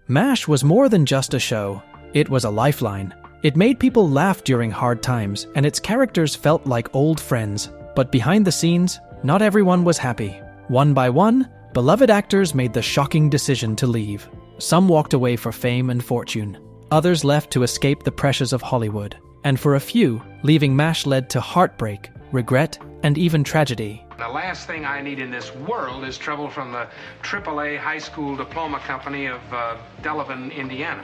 MASH was more than just a show. It was a lifeline. It made people laugh during hard times, and its characters felt like old friends. But behind the scenes, not everyone was happy. One by one, beloved actors made the shocking decision to leave. Some walked away for fame and fortune. Others left to escape the pressures of Hollywood. And for a few, leaving MASH led to heartbreak, regret, and even tragedy. The last thing I need in this world is trouble from the AAA high school diploma company of Delavan, Indiana.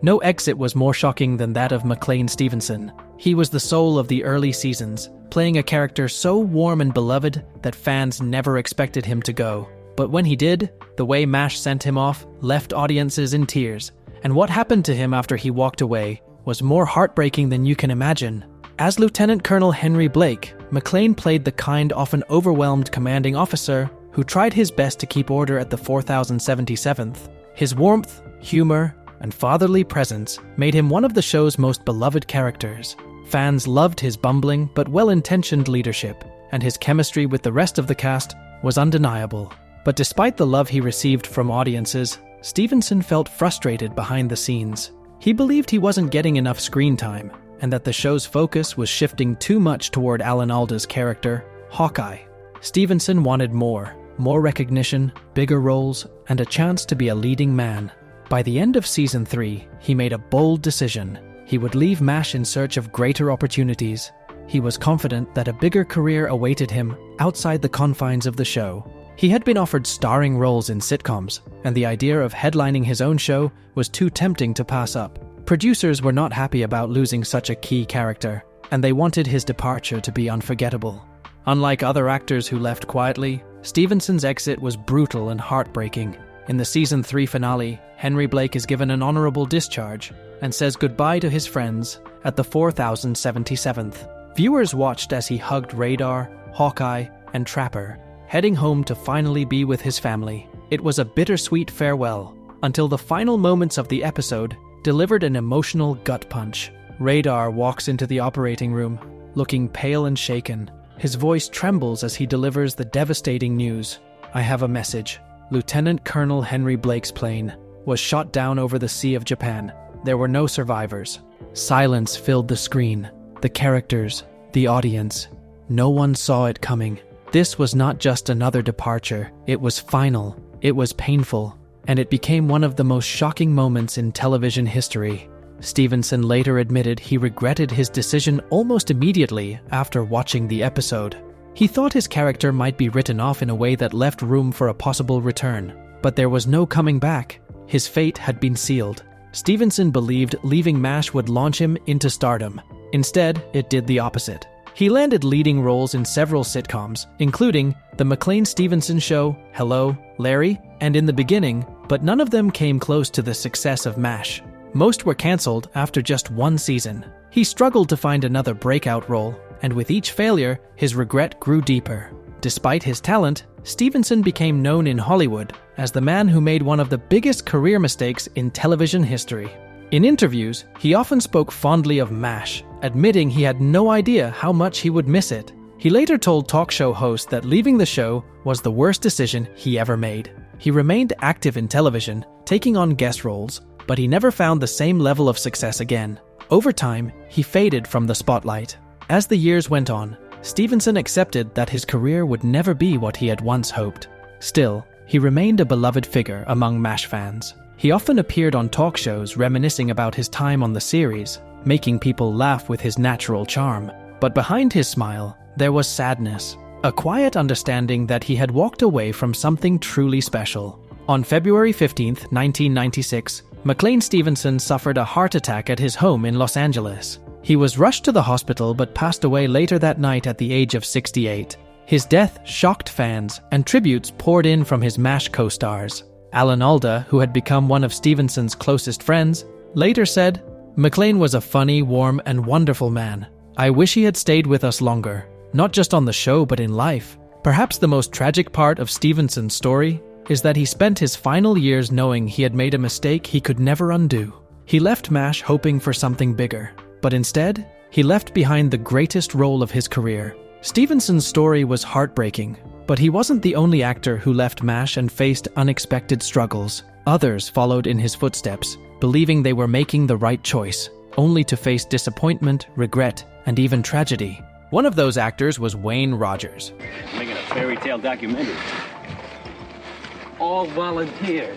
No exit was more shocking than that of McLean Stevenson. He was the soul of the early seasons, playing a character so warm and beloved that fans never expected him to go. But when he did, the way MASH sent him off left audiences in tears. And what happened to him after he walked away was more heartbreaking than you can imagine. As Lieutenant Colonel Henry Blake, McLean played the kind, often overwhelmed commanding officer who tried his best to keep order at the 4077th. His warmth, humor, and fatherly presence made him one of the show's most beloved characters. Fans loved his bumbling but well-intentioned leadership, and his chemistry with the rest of the cast was undeniable. But despite the love he received from audiences, Stevenson felt frustrated behind the scenes. He believed he wasn't getting enough screen time, and that the show's focus was shifting too much toward Alan Alda's character, Hawkeye. Stevenson wanted more recognition, bigger roles, and a chance to be a leading man. By the end of Season 3, he made a bold decision. He would leave MASH in search of greater opportunities. He was confident that a bigger career awaited him outside the confines of the show. He had been offered starring roles in sitcoms, and the idea of headlining his own show was too tempting to pass up. Producers were not happy about losing such a key character, and they wanted his departure to be unforgettable. Unlike other actors who left quietly, Stevenson's exit was brutal and heartbreaking. In the Season 3 finale, Henry Blake is given an honorable discharge and says goodbye to his friends at the 4077th. Viewers watched as he hugged Radar, Hawkeye, and Trapper, heading home to finally be with his family. It was a bittersweet farewell, until the final moments of the episode delivered an emotional gut punch. Radar walks into the operating room, looking pale and shaken. His voice trembles as he delivers the devastating news. "I have a message. Lieutenant Colonel Henry Blake's plane was shot down over the Sea of Japan. There were no survivors." Silence filled the screen, the characters, the audience. No one saw it coming. This was not just another departure. It was final. It was painful. And it became one of the most shocking moments in television history. Stevenson later admitted he regretted his decision almost immediately after watching the episode. He thought his character might be written off in a way that left room for a possible return. But there was no coming back. His fate had been sealed. Stevenson believed leaving MASH would launch him into stardom. Instead, it did the opposite. He landed leading roles in several sitcoms, including The McLean Stevenson Show, Hello, Larry, and In the Beginning, but none of them came close to the success of MASH. Most were cancelled after just one season. He struggled to find another breakout role, and with each failure, his regret grew deeper. Despite his talent, Stevenson became known in Hollywood as the man who made one of the biggest career mistakes in television history. In interviews, he often spoke fondly of MASH, admitting he had no idea how much he would miss it. He later told talk show hosts that leaving the show was the worst decision he ever made. He remained active in television, taking on guest roles, but he never found the same level of success again. Over time, he faded from the spotlight. As the years went on, Stevenson accepted that his career would never be what he had once hoped. Still, he remained a beloved figure among MASH fans. He often appeared on talk shows reminiscing about his time on the series, making people laugh with his natural charm. But behind his smile, there was sadness, a quiet understanding that he had walked away from something truly special. On February 15, 1996, McLean Stevenson suffered a heart attack at his home in Los Angeles. He was rushed to the hospital but passed away later that night at the age of 68. His death shocked fans, and tributes poured in from his MASH co-stars. Alan Alda, who had become one of Stevenson's closest friends, later said, "McLean was a funny, warm, and wonderful man. I wish he had stayed with us longer, not just on the show but in life." Perhaps the most tragic part of Stevenson's story is that he spent his final years knowing he had made a mistake he could never undo. He left MASH hoping for something bigger, but instead, he left behind the greatest role of his career. Stevenson's story was heartbreaking, but he wasn't the only actor who left MASH and faced unexpected struggles. Others followed in his footsteps, believing they were making the right choice, only to face disappointment, regret, and even tragedy. One of those actors was Wayne Rogers. Making a fairy tale documentary. All volunteers.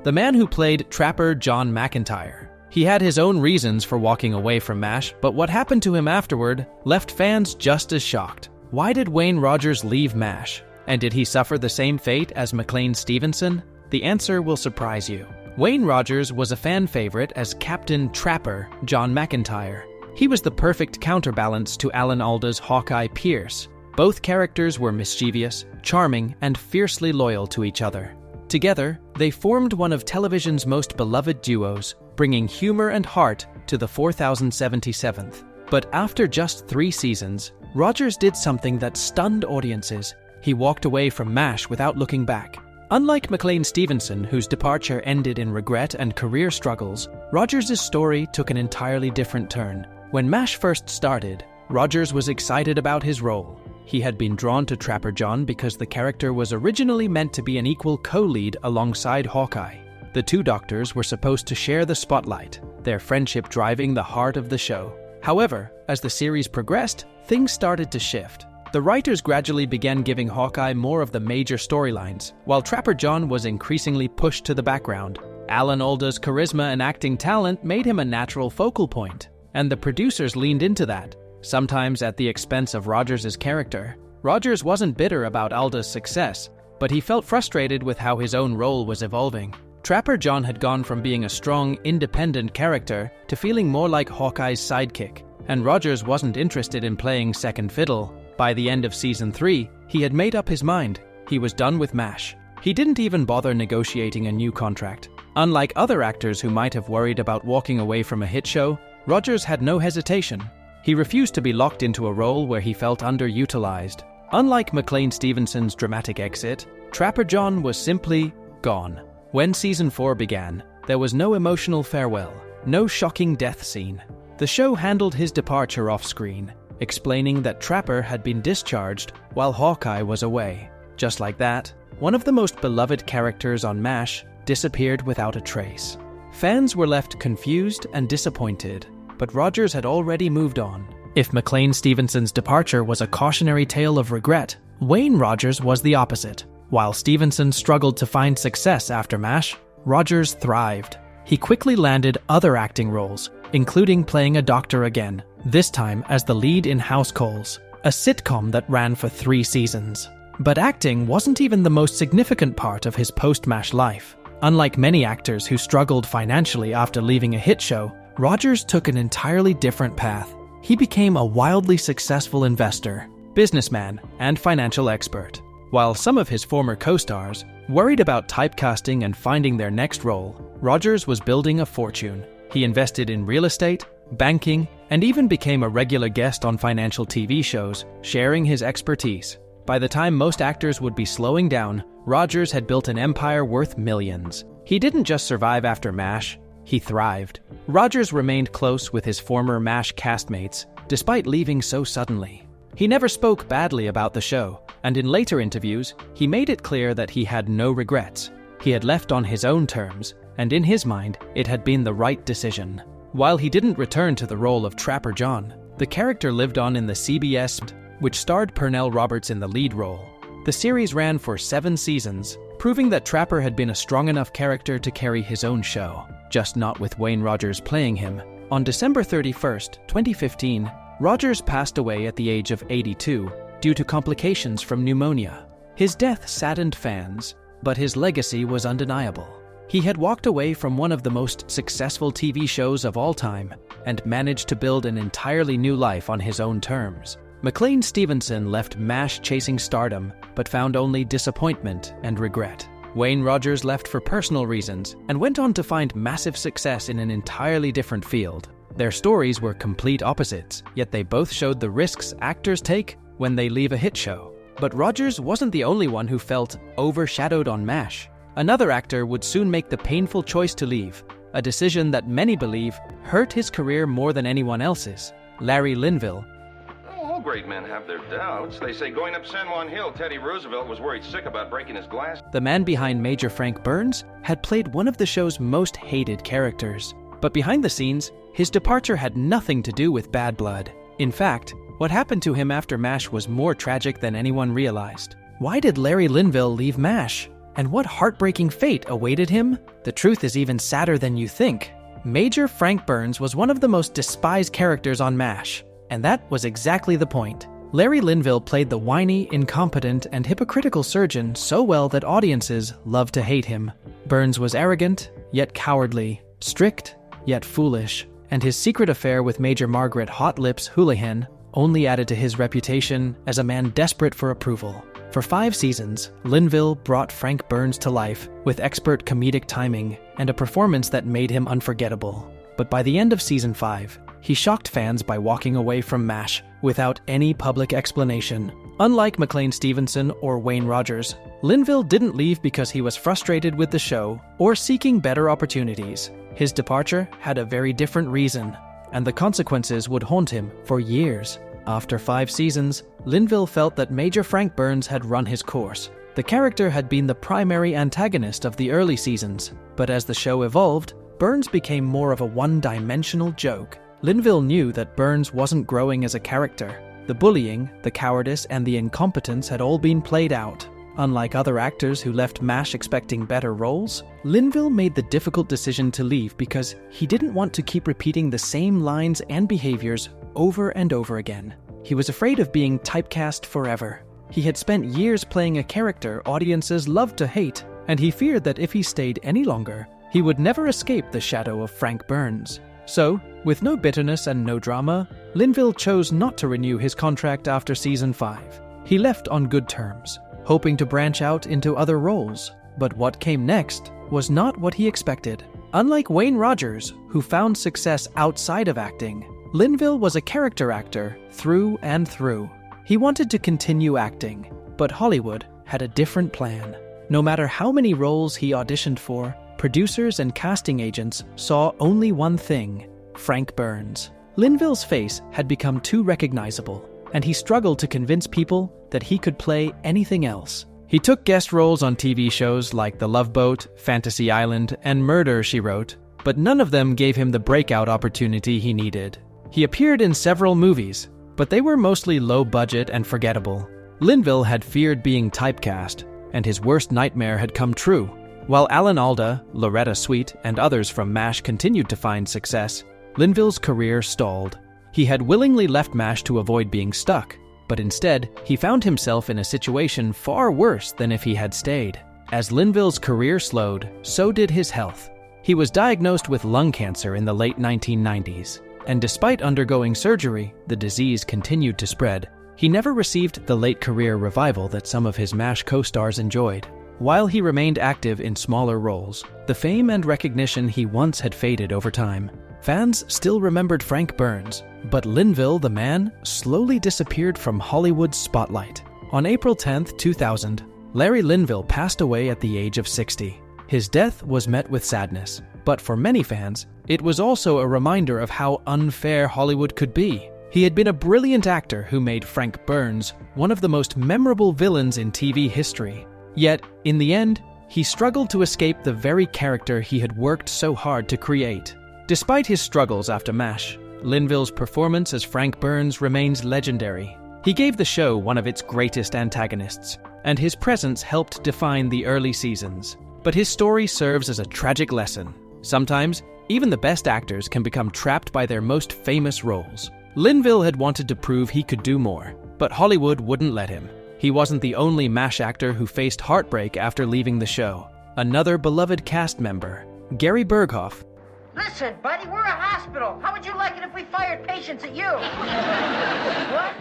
The man who played Trapper John McIntyre. He had his own reasons for walking away from MASH, but what happened to him afterward left fans just as shocked. Why did Wayne Rogers leave MASH? And did he suffer the same fate as McLean Stevenson? The answer will surprise you. Wayne Rogers was a fan favorite as Captain Trapper John McIntyre. He was the perfect counterbalance to Alan Alda's Hawkeye Pierce. Both characters were mischievous, charming, and fiercely loyal to each other. Together, they formed one of television's most beloved duos, bringing humor and heart to the 4077th. But after just 3 seasons, Rogers did something that stunned audiences. He walked away from MASH without looking back. Unlike McLean Stevenson, whose departure ended in regret and career struggles, Rogers' story took an entirely different turn. When MASH first started, Rogers was excited about his role. He had been drawn to Trapper John because the character was originally meant to be an equal co-lead alongside Hawkeye. The two doctors were supposed to share the spotlight, their friendship driving the heart of the show. However, as the series progressed, things started to shift. The writers gradually began giving Hawkeye more of the major storylines, while Trapper John was increasingly pushed to the background. Alan Alda's charisma and acting talent made him a natural focal point, and the producers leaned into that, sometimes at the expense of Rogers' character. Rogers wasn't bitter about Alda's success, but he felt frustrated with how his own role was evolving. Trapper John had gone from being a strong, independent character to feeling more like Hawkeye's sidekick, and Rogers wasn't interested in playing second fiddle. By the end of Season 3, he had made up his mind. He was done with MASH. He didn't even bother negotiating a new contract. Unlike other actors who might have worried about walking away from a hit show, Rogers had no hesitation. He refused to be locked into a role where he felt underutilized. Unlike McLean Stevenson's dramatic exit, Trapper John was simply gone. When Season 4 began, there was no emotional farewell, no shocking death scene. The show handled his departure off-screen, explaining that Trapper had been discharged while Hawkeye was away. Just like that, one of the most beloved characters on MASH disappeared without a trace. Fans were left confused and disappointed, but Rogers had already moved on. If McLean Stevenson's departure was a cautionary tale of regret, Wayne Rogers was the opposite. While Stevenson struggled to find success after MASH, Rogers thrived. He quickly landed other acting roles, including playing a doctor again, this time as the lead in House Calls, a sitcom that ran for 3 seasons. But acting wasn't even the most significant part of his post-MASH life. Unlike many actors who struggled financially after leaving a hit show, Rogers took an entirely different path. He became a wildly successful investor, businessman, and financial expert. While some of his former co-stars worried about typecasting and finding their next role, Rogers was building a fortune. He invested in real estate, banking, and even became a regular guest on financial TV shows, sharing his expertise. By the time most actors would be slowing down, Rogers had built an empire worth millions. He didn't just survive after MASH, he thrived. Rogers remained close with his former MASH castmates, despite leaving so suddenly. He never spoke badly about the show, and in later interviews, he made it clear that he had no regrets. He had left on his own terms, and in his mind, it had been the right decision. While he didn't return to the role of Trapper John, the character lived on in the CBS, which starred Pernell Roberts in the lead role. The series ran for 7 seasons, proving that Trapper had been a strong enough character to carry his own show, just not with Wayne Rogers playing him. On December 31st, 2015, Rogers passed away at the age of 82 due to complications from pneumonia. His death saddened fans, but his legacy was undeniable. He had walked away from one of the most successful TV shows of all time and managed to build an entirely new life on his own terms. McLean Stevenson left MASH chasing stardom, but found only disappointment and regret. Wayne Rogers left for personal reasons and went on to find massive success in an entirely different field. Their stories were complete opposites, yet they both showed the risks actors take when they leave a hit show. But Rogers wasn't the only one who felt overshadowed on MASH. Another actor would soon make the painful choice to leave, a decision that many believe hurt his career more than anyone else's. Larry Linville, great men have their doubts. They say going up San Juan Hill, Teddy Roosevelt was worried sick about breaking his glass. The man behind Major Frank Burns had played one of the show's most hated characters. But behind the scenes, his departure had nothing to do with bad blood. In fact, what happened to him after MASH was more tragic than anyone realized. Why did Larry Linville leave MASH? And what heartbreaking fate awaited him? The truth is even sadder than you think. Major Frank Burns was one of the most despised characters on MASH, and that was exactly the point. Larry Linville played the whiny, incompetent, and hypocritical surgeon so well that audiences loved to hate him. Burns was arrogant, yet cowardly, strict, yet foolish, and his secret affair with Major Margaret Hot Lips Houlihan only added to his reputation as a man desperate for approval. For 5 seasons, Linville brought Frank Burns to life with expert comedic timing and a performance that made him unforgettable. But by the end of season 5, he shocked fans by walking away from MASH without any public explanation. Unlike McLean Stevenson or Wayne Rogers, Linville didn't leave because he was frustrated with the show or seeking better opportunities. His departure had a very different reason, and the consequences would haunt him for years. After 5 seasons, Linville felt that Major Frank Burns had run his course. The character had been the primary antagonist of the early seasons, but as the show evolved, Burns became more of a one-dimensional joke. Linville knew that Burns wasn't growing as a character. The bullying, the cowardice, and the incompetence had all been played out. Unlike other actors who left MASH expecting better roles, Linville made the difficult decision to leave because he didn't want to keep repeating the same lines and behaviors over and over again. He was afraid of being typecast forever. He had spent years playing a character audiences loved to hate, and he feared that if he stayed any longer, he would never escape the shadow of Frank Burns. So, with no bitterness and no drama, Linville chose not to renew his contract after season 5. He left on good terms, hoping to branch out into other roles. But what came next was not what he expected. Unlike Wayne Rogers, who found success outside of acting, Linville was a character actor through and through. He wanted to continue acting, but Hollywood had a different plan. No matter how many roles he auditioned for, producers and casting agents saw only one thing: Frank Burns. Linville's face had become too recognizable, and he struggled to convince people that he could play anything else. He took guest roles on TV shows like The Love Boat, Fantasy Island, and Murder, She Wrote, but none of them gave him the breakout opportunity he needed. He appeared in several movies, but they were mostly low-budget and forgettable. Linville had feared being typecast, and his worst nightmare had come true. While Alan Alda, Loretta Sweet, and others from MASH continued to find success, Linville's career stalled. He had willingly left MASH to avoid being stuck, but instead, he found himself in a situation far worse than if he had stayed. As Linville's career slowed, so did his health. He was diagnosed with lung cancer in the late 1990s, and despite undergoing surgery, the disease continued to spread. He never received the late career revival that some of his MASH co-stars enjoyed. While he remained active in smaller roles, the fame and recognition he once had faded over time. Fans still remembered Frank Burns, but Linville, the man, slowly disappeared from Hollywood's spotlight. On April 10, 2000, Larry Linville passed away at the age of 60. His death was met with sadness, but for many fans, it was also a reminder of how unfair Hollywood could be. He had been a brilliant actor who made Frank Burns one of the most memorable villains in TV history. Yet, in the end, he struggled to escape the very character he had worked so hard to create. Despite his struggles after MASH, Linville's performance as Frank Burns remains legendary. He gave the show one of its greatest antagonists, and his presence helped define the early seasons. But his story serves as a tragic lesson. Sometimes, even the best actors can become trapped by their most famous roles. Linville had wanted to prove he could do more, but Hollywood wouldn't let him. He wasn't the only MASH actor who faced heartbreak after leaving the show. Another beloved cast member, Gary Burghoff. Listen, buddy, we're a hospital. How would you like it if we fired patients at you? What?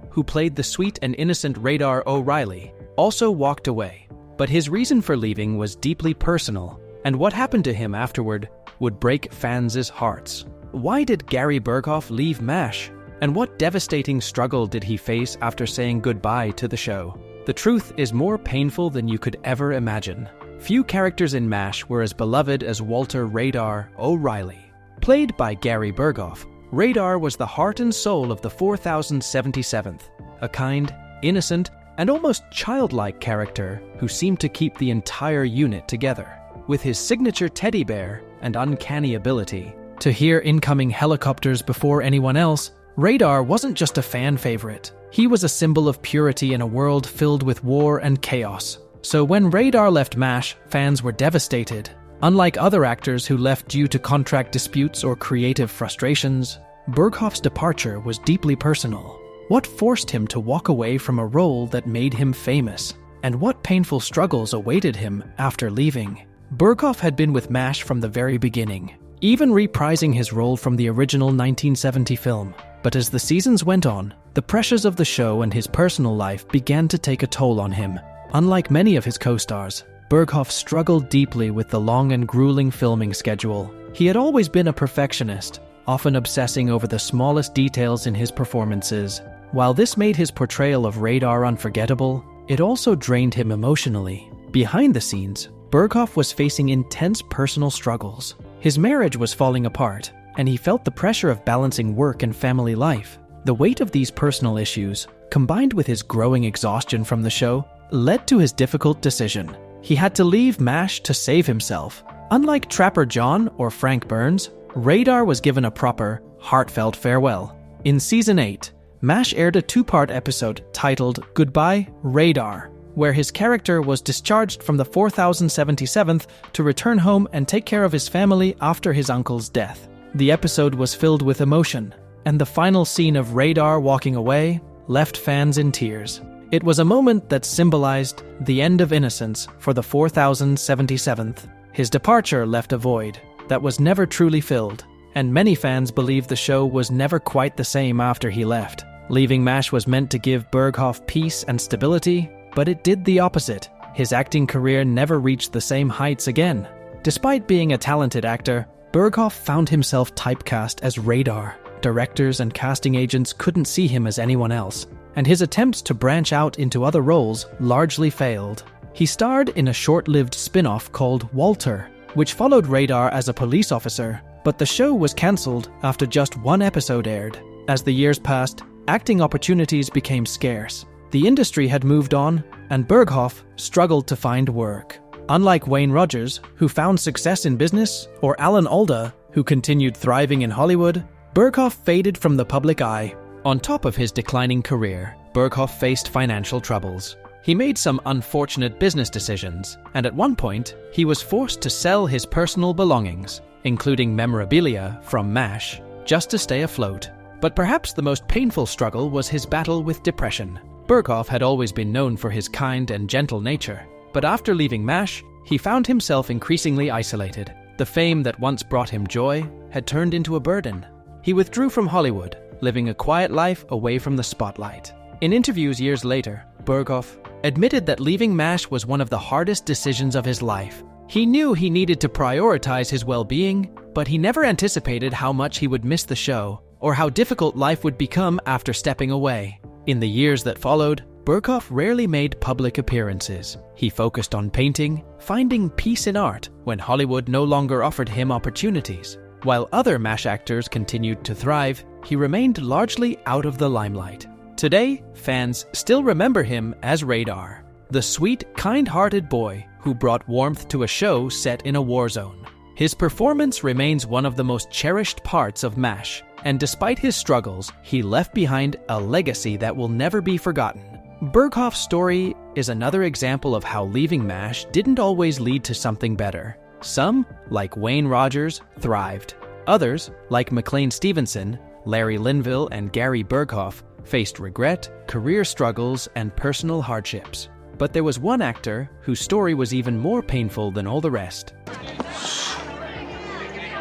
Who played the sweet and innocent Radar O'Reilly, also walked away. But his reason for leaving was deeply personal, and what happened to him afterward would break fans' hearts. Why did Gary Burghoff leave MASH? And what devastating struggle did he face after saying goodbye to the show? The truth is more painful than you could ever imagine. Few characters in MASH were as beloved as Walter Radar O'Reilly. Played by Gary Burghoff, Radar was the heart and soul of the 4077th, a kind, innocent, and almost childlike character who seemed to keep the entire unit together. With his signature teddy bear and uncanny ability to hear incoming helicopters before anyone else, Radar wasn't just a fan favorite. He was a symbol of purity in a world filled with war and chaos. So when Radar left MASH, fans were devastated. Unlike other actors who left due to contract disputes or creative frustrations, Burghoff's departure was deeply personal. What forced him to walk away from a role that made him famous? And what painful struggles awaited him after leaving? Burghoff had been with MASH from the very beginning, even reprising his role from the original 1970 film. But as the seasons went on, the pressures of the show and his personal life began to take a toll on him. Unlike many of his co-stars, Burghoff struggled deeply with the long and grueling filming schedule. He had always been a perfectionist, often obsessing over the smallest details in his performances. While this made his portrayal of Radar unforgettable, it also drained him emotionally. Behind the scenes, Burghoff was facing intense personal struggles. His marriage was falling apart, and he felt the pressure of balancing work and family life. The weight of these personal issues, combined with his growing exhaustion from the show, led to his difficult decision. He had to leave MASH to save himself. Unlike Trapper John or Frank Burns, Radar was given a proper, heartfelt farewell. In Season 8, MASH aired a two-part episode titled Goodbye, Radar, where his character was discharged from the 4077th to return home and take care of his family after his uncle's death. The episode was filled with emotion, and the final scene of Radar walking away left fans in tears. It was a moment that symbolized the end of innocence for the 4077th. His departure left a void that was never truly filled, and many fans believe the show was never quite the same after he left. Leaving MASH was meant to give Burghoff peace and stability, but it did the opposite. His acting career never reached the same heights again. Despite being a talented actor, Burghoff found himself typecast as Radar. Directors and casting agents couldn't see him as anyone else, and his attempts to branch out into other roles largely failed. He starred in a short-lived spin-off called Walter, which followed Radar as a police officer, but the show was cancelled after just one episode aired. As the years passed, acting opportunities became scarce. The industry had moved on, and Burghoff struggled to find work. Unlike Wayne Rogers, who found success in business, or Alan Alda, who continued thriving in Hollywood, Burghoff faded from the public eye. On top of his declining career, Burghoff faced financial troubles. He made some unfortunate business decisions, and at one point, he was forced to sell his personal belongings, including memorabilia from MASH, just to stay afloat. But perhaps the most painful struggle was his battle with depression. Burghoff had always been known for his kind and gentle nature, but after leaving MASH, he found himself increasingly isolated. The fame that once brought him joy had turned into a burden. He withdrew from Hollywood, living a quiet life away from the spotlight. In interviews years later, Burghoff admitted that leaving MASH was one of the hardest decisions of his life. He knew he needed to prioritize his well-being, but he never anticipated how much he would miss the show or how difficult life would become after stepping away. In the years that followed, Burghoff rarely made public appearances. He focused on painting, finding peace in art when Hollywood no longer offered him opportunities. While other MASH actors continued to thrive, he remained largely out of the limelight. Today, fans still remember him as Radar, the sweet, kind-hearted boy who brought warmth to a show set in a war zone. His performance remains one of the most cherished parts of MASH, and despite his struggles, he left behind a legacy that will never be forgotten. Burghoff's story is another example of how leaving MASH didn't always lead to something better. Some, like Wayne Rogers, thrived. Others, like McLean Stevenson, Larry Linville, and Gary Burghoff, faced regret, career struggles, and personal hardships. But there was one actor whose story was even more painful than all the rest.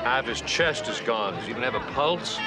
Half his chest is gone. Does he even have a pulse?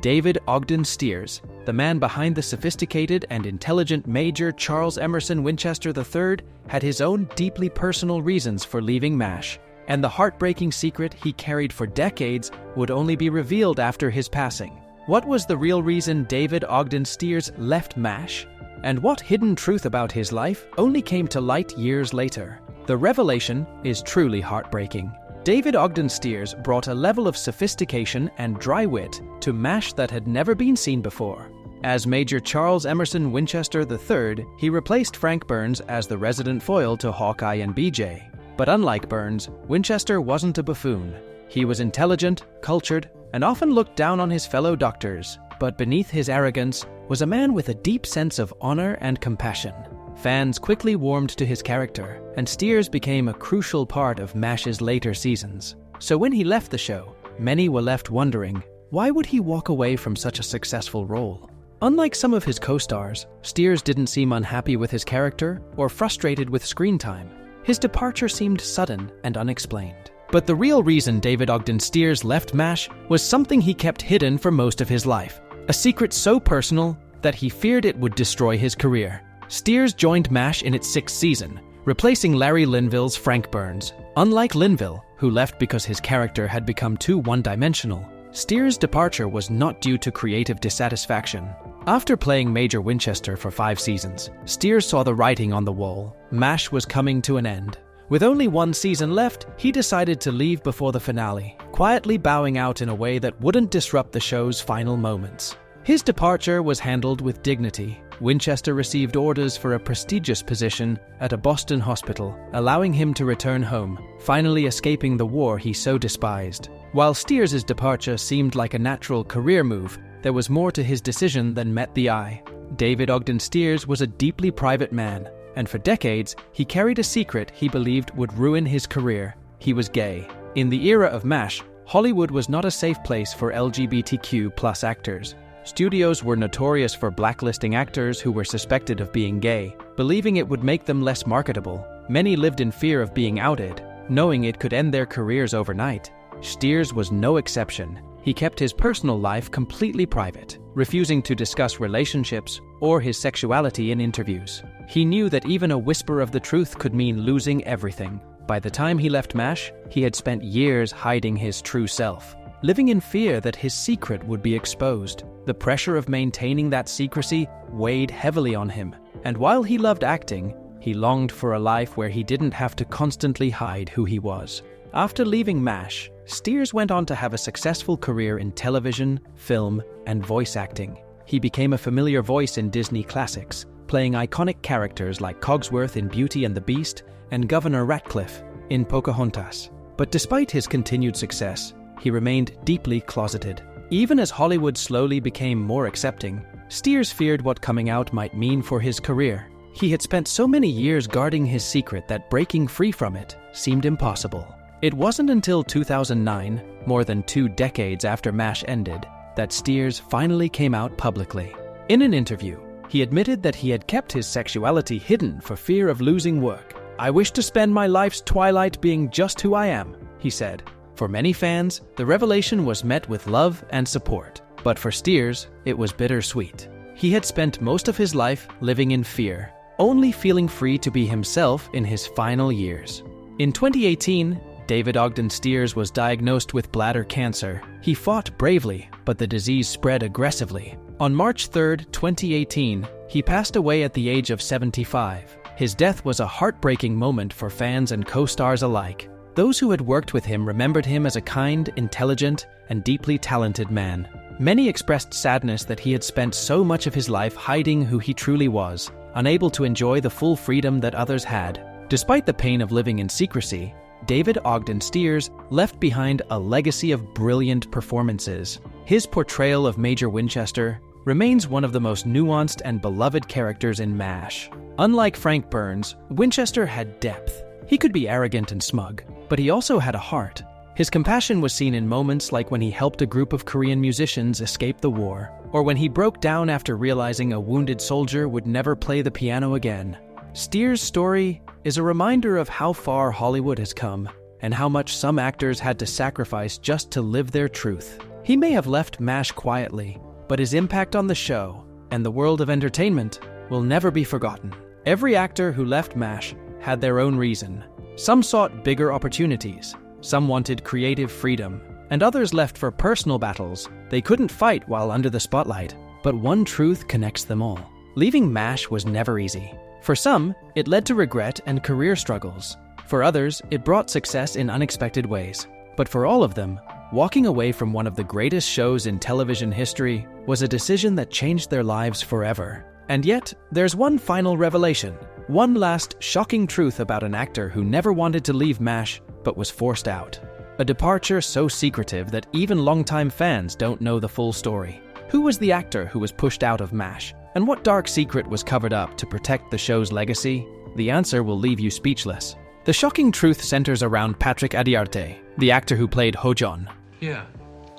David Ogden Stiers, the man behind the sophisticated and intelligent Major Charles Emerson Winchester III, had his own deeply personal reasons for leaving MASH, and the heartbreaking secret he carried for decades would only be revealed after his passing. What was the real reason David Ogden Stiers left MASH? And what hidden truth about his life only came to light years later? The revelation is truly heartbreaking. David Ogden Stiers brought a level of sophistication and dry wit to MASH that had never been seen before. As Major Charles Emerson Winchester III, he replaced Frank Burns as the resident foil to Hawkeye and BJ. But unlike Burns, Winchester wasn't a buffoon. He was intelligent, cultured, and often looked down on his fellow doctors. But beneath his arrogance was a man with a deep sense of honor and compassion. Fans quickly warmed to his character, and Stiers became a crucial part of MASH's later seasons. So when he left the show, many were left wondering, why would he walk away from such a successful role? Unlike some of his co-stars, Stiers didn't seem unhappy with his character or frustrated with screen time. His departure seemed sudden and unexplained. But the real reason David Ogden Stiers left MASH was something he kept hidden for most of his life. A secret so personal that he feared it would destroy his career. Stiers joined MASH in its 6th season, replacing Larry Linville's Frank Burns. Unlike Linville, who left because his character had become too one-dimensional, Stiers' departure was not due to creative dissatisfaction. After playing Major Winchester for 5 seasons, Stiers saw the writing on the wall. MASH was coming to an end. With only 1 season left, he decided to leave before the finale, quietly bowing out in a way that wouldn't disrupt the show's final moments. His departure was handled with dignity. Winchester received orders for a prestigious position at a Boston hospital, allowing him to return home, finally escaping the war he so despised. While Stiers' departure seemed like a natural career move, there was more to his decision than met the eye. David Ogden Stiers was a deeply private man, and for decades, he carried a secret he believed would ruin his career. He was gay. In the era of MASH, Hollywood was not a safe place for LGBTQ+ actors. Studios were notorious for blacklisting actors who were suspected of being gay, believing it would make them less marketable. Many lived in fear of being outed, knowing it could end their careers overnight. Stiers was no exception. He kept his personal life completely private, refusing to discuss relationships or his sexuality in interviews. He knew that even a whisper of the truth could mean losing everything. By the time he left MASH, he had spent years hiding his true self, living in fear that his secret would be exposed. The pressure of maintaining that secrecy weighed heavily on him, and while he loved acting, he longed for a life where he didn't have to constantly hide who he was. After leaving MASH, Stiers went on to have a successful career in television, film, and voice acting. He became a familiar voice in Disney classics, playing iconic characters like Cogsworth in Beauty and the Beast and Governor Ratcliffe in Pocahontas. But despite his continued success, he remained deeply closeted. Even as Hollywood slowly became more accepting, Stiers feared what coming out might mean for his career. He had spent so many years guarding his secret that breaking free from it seemed impossible. It wasn't until 2009, more than 2 decades after MASH ended, that Stiers finally came out publicly. In an interview, he admitted that he had kept his sexuality hidden for fear of losing work. "I wish to spend my life's twilight being just who I am," he said. For many fans, the revelation was met with love and support. But for Stiers, it was bittersweet. He had spent most of his life living in fear, only feeling free to be himself in his final years. In 2018, David Ogden Stiers was diagnosed with bladder cancer. He fought bravely, but the disease spread aggressively. On March 3, 2018, he passed away at the age of 75. His death was a heartbreaking moment for fans and co-stars alike. Those who had worked with him remembered him as a kind, intelligent, and deeply talented man. Many expressed sadness that he had spent so much of his life hiding who he truly was, unable to enjoy the full freedom that others had. Despite the pain of living in secrecy, David Ogden Stiers left behind a legacy of brilliant performances. His portrayal of Major Winchester remains one of the most nuanced and beloved characters in MASH. Unlike Frank Burns, Winchester had depth. He could be arrogant and smug, but he also had a heart. His compassion was seen in moments like when he helped a group of Korean musicians escape the war, or when he broke down after realizing a wounded soldier would never play the piano again. Stiers' story is a reminder of how far Hollywood has come, and how much some actors had to sacrifice just to live their truth. He may have left MASH quietly, but his impact on the show and the world of entertainment will never be forgotten. Every actor who left MASH had their own reason. Some sought bigger opportunities, some wanted creative freedom, and others left for personal battles they couldn't fight while under the spotlight. But one truth connects them all. Leaving MASH was never easy. For some, it led to regret and career struggles. For others, it brought success in unexpected ways. But for all of them, walking away from one of the greatest shows in television history was a decision that changed their lives forever. And yet, there's one final revelation, one last shocking truth about an actor who never wanted to leave MASH but was forced out. A departure so secretive that even longtime fans don't know the full story. Who was the actor who was pushed out of MASH? And what dark secret was covered up to protect the show's legacy? The answer will leave you speechless. The shocking truth centers around Patrick Adiarte, the actor who played Ho-Jon. Yeah.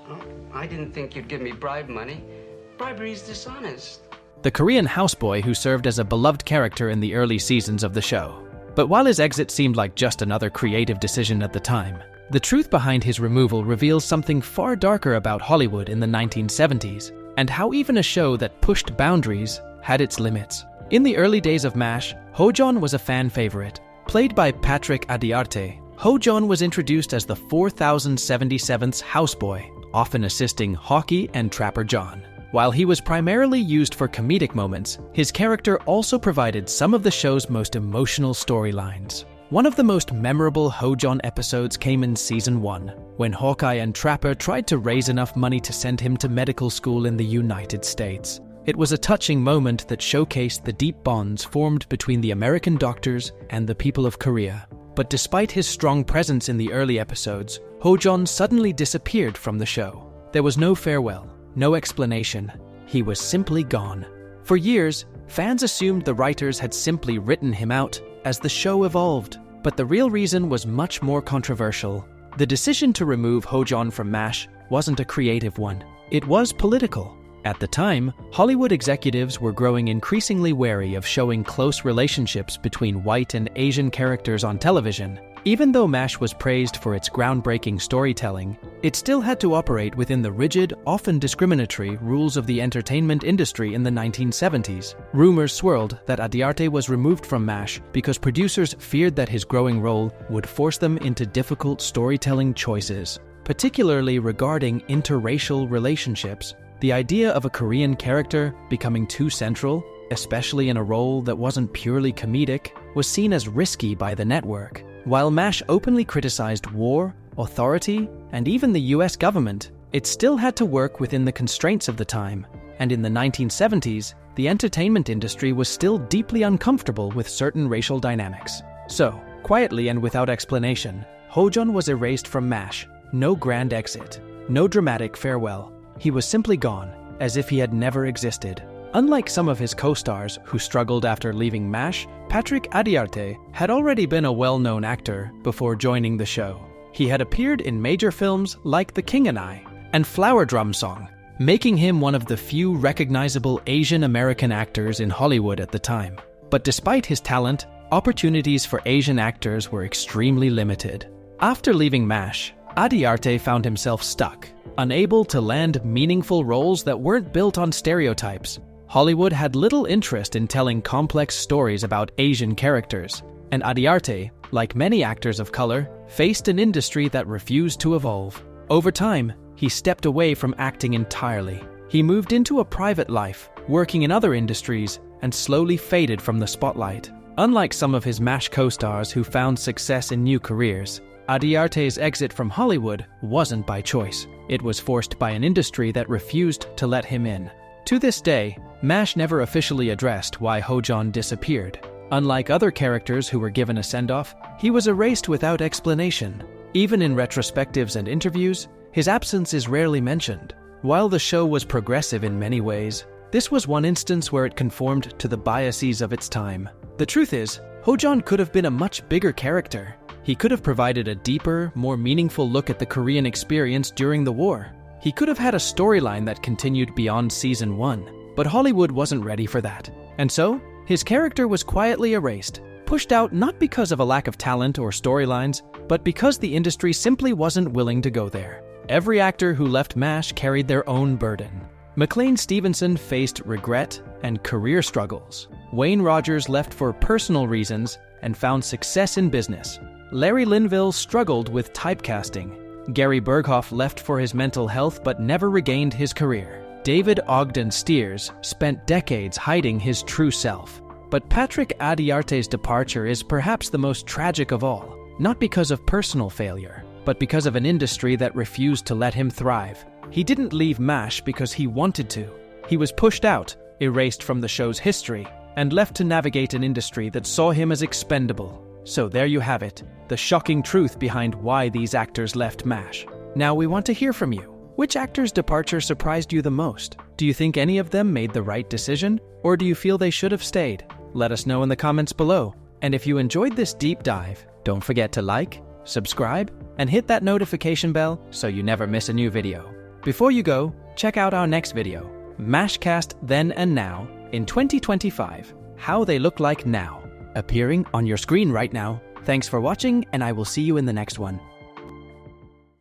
Oh, I didn't think you'd give me bribe money. Bribery is dishonest. The Korean houseboy who served as a beloved character in the early seasons of the show. But while his exit seemed like just another creative decision at the time, the truth behind his removal reveals something far darker about Hollywood in the 1970s, and how even a show that pushed boundaries had its limits. In the early days of MASH, Ho-Jon was a fan favorite. Played by Patrick Adiarte, Ho-Jon was introduced as the 4077th houseboy, often assisting Hockey and Trapper John. While he was primarily used for comedic moments, his character also provided some of the show's most emotional storylines. One of the most memorable Ho-Jon episodes came in Season 1, when Hawkeye and Trapper tried to raise enough money to send him to medical school in the United States. It was a touching moment that showcased the deep bonds formed between the American doctors and the people of Korea. But despite his strong presence in the early episodes, Ho-Jon suddenly disappeared from the show. There was no farewell. No explanation. He was simply gone. For years, fans assumed the writers had simply written him out as the show evolved. But the real reason was much more controversial. The decision to remove Ho-Jon from MASH wasn't a creative one. It was political. At the time, Hollywood executives were growing increasingly wary of showing close relationships between white and Asian characters on television. Even though MASH was praised for its groundbreaking storytelling, it still had to operate within the rigid, often discriminatory rules of the entertainment industry in the 1970s. Rumors swirled that Adiarte was removed from MASH because producers feared that his growing role would force them into difficult storytelling choices, particularly regarding interracial relationships. The idea of a Korean character becoming too central, especially in a role that wasn't purely comedic, was seen as risky by the network. While MASH openly criticized war, authority, and even the US government, it still had to work within the constraints of the time. And in the 1970s, the entertainment industry was still deeply uncomfortable with certain racial dynamics. So, quietly and without explanation, Ho-Jon was erased from MASH. No grand exit, no dramatic farewell. He was simply gone, as if he had never existed. Unlike some of his co-stars who struggled after leaving MASH, Patrick Adiarte had already been a well-known actor before joining the show. He had appeared in major films like The King and I and Flower Drum Song, making him one of the few recognizable Asian American actors in Hollywood at the time. But despite his talent, opportunities for Asian actors were extremely limited. After leaving MASH, Adiarte found himself stuck, unable to land meaningful roles that weren't built on stereotypes. Hollywood had little interest in telling complex stories about Asian characters, and Adiarte, like many actors of color, faced an industry that refused to evolve. Over time, he stepped away from acting entirely. He moved into a private life, working in other industries, and slowly faded from the spotlight. Unlike some of his MASH co-stars who found success in new careers, Adiarte's exit from Hollywood wasn't by choice. It was forced by an industry that refused to let him in. To this day, MASH never officially addressed why Ho-Jon disappeared. Unlike other characters who were given a send-off, he was erased without explanation. Even in retrospectives and interviews, his absence is rarely mentioned. While the show was progressive in many ways, this was one instance where it conformed to the biases of its time. The truth is, Ho-Jon could have been a much bigger character. He could have provided a deeper, more meaningful look at the Korean experience during the war. He could have had a storyline that continued beyond Season 1, but Hollywood wasn't ready for that. And so, his character was quietly erased, pushed out not because of a lack of talent or storylines, but because the industry simply wasn't willing to go there. Every actor who left MASH carried their own burden. McLean Stevenson faced regret and career struggles. Wayne Rogers left for personal reasons and found success in business. Larry Linville struggled with typecasting. Gary Burghoff left for his mental health but never regained his career. David Ogden Stiers spent decades hiding his true self. But Patrick Adiarte's departure is perhaps the most tragic of all. Not because of personal failure, but because of an industry that refused to let him thrive. He didn't leave MASH because he wanted to. He was pushed out, erased from the show's history, and left to navigate an industry that saw him as expendable. So there you have it, the shocking truth behind why these actors left MASH. Now we want to hear from you. Which actor's departure surprised you the most? Do you think any of them made the right decision? Or do you feel they should have stayed? Let us know in the comments below. And if you enjoyed this deep dive, don't forget to like, subscribe, and hit that notification bell so you never miss a new video. Before you go, check out our next video, MASHcast Then and Now in 2025, How They Look Like Now, appearing on your screen right now. Thanks for watching, and I will see you in the next one.